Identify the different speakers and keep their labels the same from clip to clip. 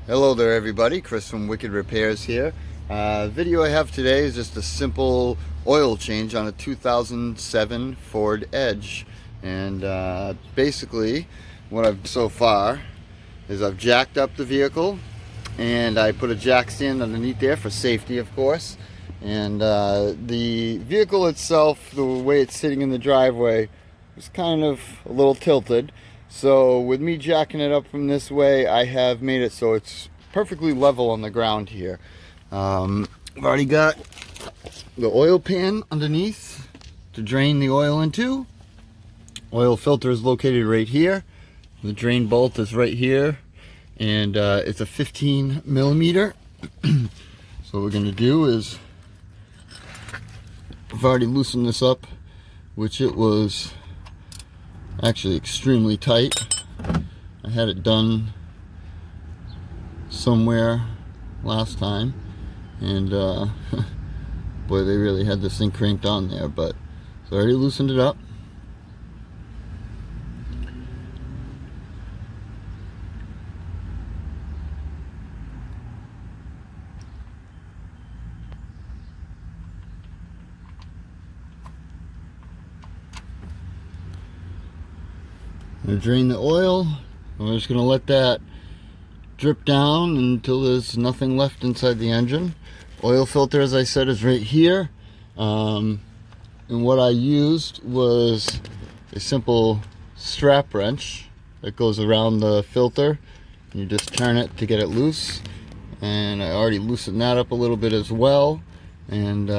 Speaker 1: Hello there everybody, Chris from Wicked Repairs here. Video I have today is just a simple oil change on a 2007 Ford Edge. And basically what I've done so far is I've jacked up the vehicle and I put a jack stand underneath there for safety, of course. And the vehicle itself, the way it's sitting in the driveway, is kind of a little tilted. So with me jacking it up from this way, I have made it so it's perfectly level on the ground here. I've already got the oil pan underneath to drain the oil into. Oil filter is located right here. The drain bolt is right here. And it's a 15 millimeter. So what we're going to do is, I've already loosened this up, which it was actually extremely tight. I had it done somewhere last time, and boy, they really had this thing cranked on there, but so I already loosened it up. I'm going to drain the oil. I'm just going to let that drip down until there's nothing left inside the engine. Oil filter, as I said, is right here. And what I used was a simple strap wrench that goes around the filter. You just turn it to get it loose. And I already loosened that up a little bit as well. And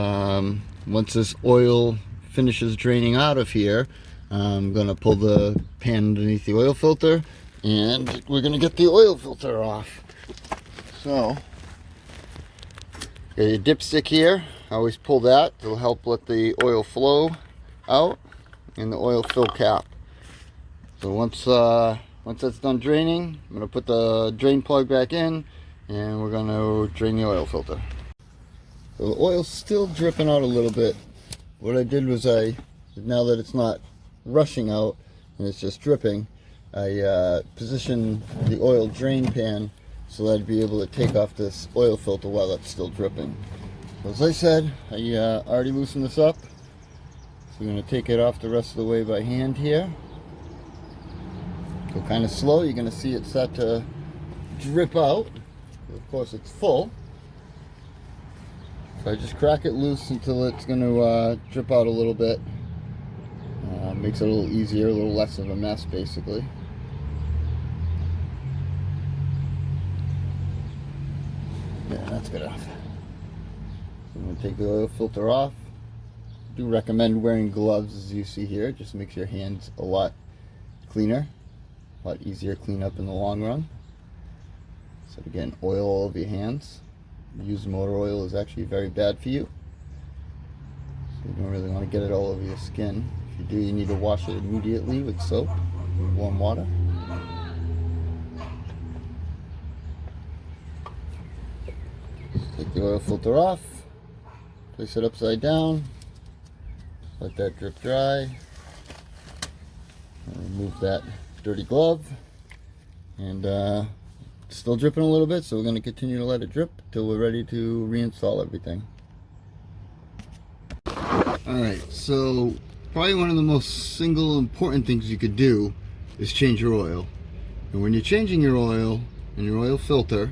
Speaker 1: once this oil finishes draining out of here, I'm going to pull the pan underneath the oil filter, and we're going to get the oil filter off. So, got your dipstick here. I always pull that. It'll help let the oil flow out, and the oil fill cap. So once that's done draining, I'm going to put the drain plug back in, and we're going to drain the oil filter. So the oil's still dripping out a little bit. What I did was now that it's not rushing out and it's just dripping, I positioned the oil drain pan so that I'd be able to take off this oil filter while that's still dripping. So as I said, I already loosened this up, so I'm going to take it off the rest of the way by hand here. Go kind of slow. You're going to see it start to drip out. Of course it's full, so I just crack it loose until it's going to drip out a little bit. Makes it a little easier, a little less of a mess, basically. Yeah, that's good enough. So I'm going to take the oil filter off. I do recommend wearing gloves, as you see here. It just makes your hands a lot cleaner, a lot easier to clean up in the long run. So again, oil all over your hands. Used motor oil is actually very bad for you. So you don't really want to get it all over your skin. If you do, you need to wash it immediately with soap and warm water. Take the oil filter off, place it upside down, let that drip dry, and remove that dirty glove. And it's still dripping a little bit, so we're going to continue to let it drip until we're ready to reinstall everything. Alright, so probably one of the most single important things you could do is change your oil. And when you're changing your oil and your oil filter,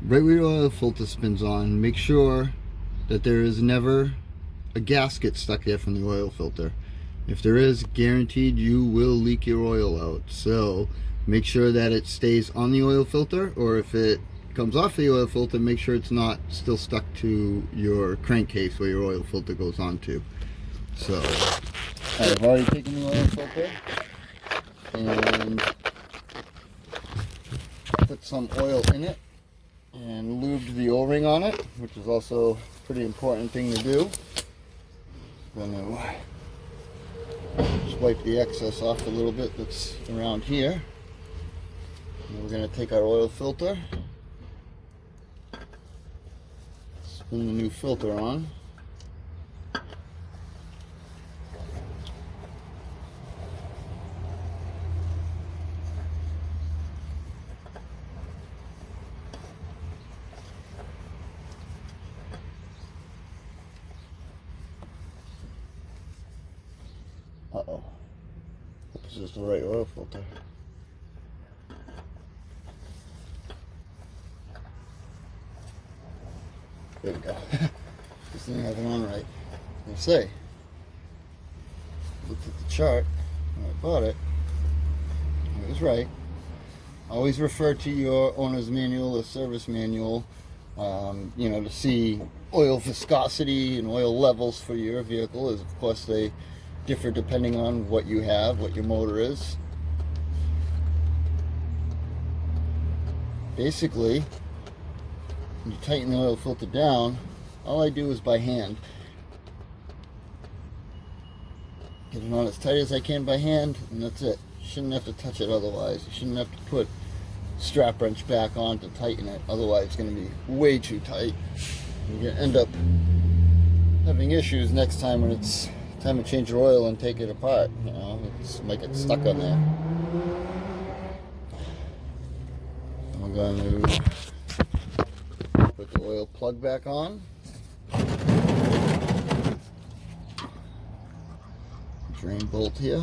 Speaker 1: right where your oil filter spins on, make sure that there is never a gasket stuck there from the oil filter. If there is, guaranteed you will leak your oil out. So make sure that it stays on the oil filter, or if it comes off the oil filter, make sure it's not still stuck to your crankcase where your oil filter goes onto. So I've already taken the oil filter and put some oil in it and lubed the O-ring on it, which is also a pretty important thing to do. I'm going to just wipe the excess off a little bit that's around here. And we're going to take our oil filter, spin the new filter on. is the right oil filter. There we go. This thing has it on right. I say, looked at the chart when I bought it. It was right. Always refer to your owner's manual or service manual, you know, to see oil viscosity and oil levels for your vehicle. As of course they differ depending on what you have, what your motor is. Basically, when you tighten the oil filter down, all I do is by hand. Get it on as tight as I can by hand, and that's it. You shouldn't have to touch it otherwise. You shouldn't have to put strap wrench back on to tighten it, otherwise it's going to be way too tight. You're going to end up having issues next time when it's time to change your oil and take it apart. You know, it might get stuck on there. I'm going to put the oil plug back on. Drain bolt here.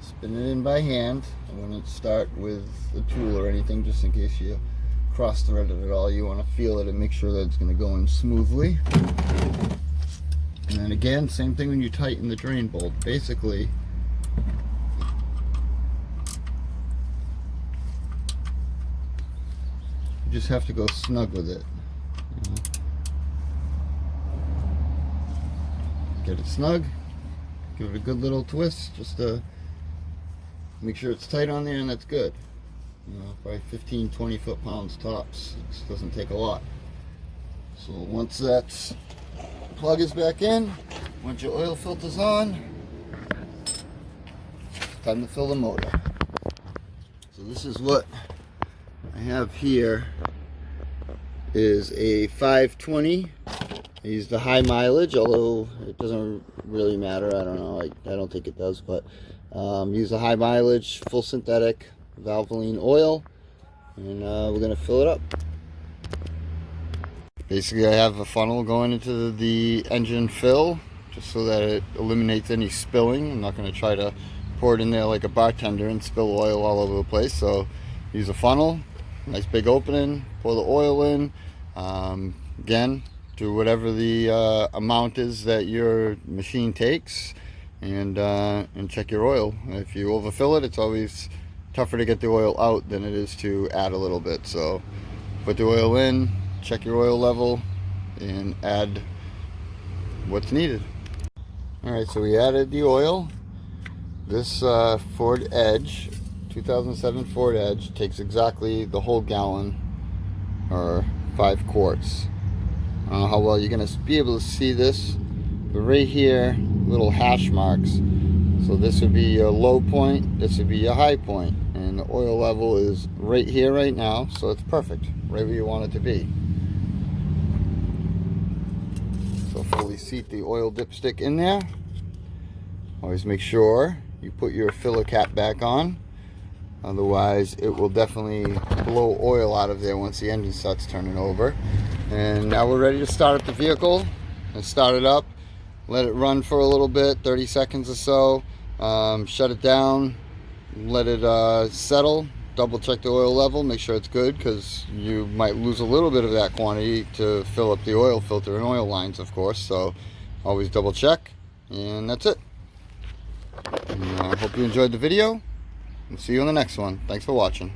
Speaker 1: Spin it in by hand. I wouldn't start with a tool or anything, just in case you cross thread it at all. You want to feel it and make sure that it's going to go in smoothly. And then again, same thing when you tighten the drain bolt. Basically, you just have to go snug with it. Get it snug, give it a good little twist, just to make sure it's tight on there, and that's good. You know, probably 15-20 foot-pounds tops. It doesn't take a lot. So once that plug is back in, once your oil filter's on, time to fill the motor. So this is what I have here, is a 520. I use the high mileage, although it doesn't really matter. I don't know. I don't think it does, but use the high mileage, full synthetic Valvoline oil, and we're going to fill it up. Basically, I have a funnel going into the engine fill, just so that it eliminates any spilling. I'm not going to try to pour it in there like a bartender and spill oil all over the place. So use a funnel, nice big opening, pour the oil in. Again, do whatever the amount is that your machine takes, and check your oil. If you overfill it, it's always tougher to get the oil out than it is to add a little bit. So put the oil in, check your oil level, and add what's needed. Alright, so we added the oil. This Ford Edge, 2007 Ford Edge, takes exactly the whole gallon, or 5 quarts. I don't know how well you're going to be able to see this, but right here, little hash marks. So this would be your low point, this would be your high point, and the oil level is right here right now, so it's perfect, right where you want it to be. So fully seat the oil dipstick in there. Always make sure you put your filler cap back on, otherwise it will definitely blow oil out of there once the engine starts turning over. And now we're ready to start up the vehicle. And start it up, let it run for a little bit, 30 seconds or so, shut it down, let it settle, double check the oil level, make sure it's good, because you might lose a little bit of that quantity to fill up the oil filter and oil lines, of course. So always double check, and that's it. And I hope you enjoyed the video, and see you in the next one. Thanks for watching.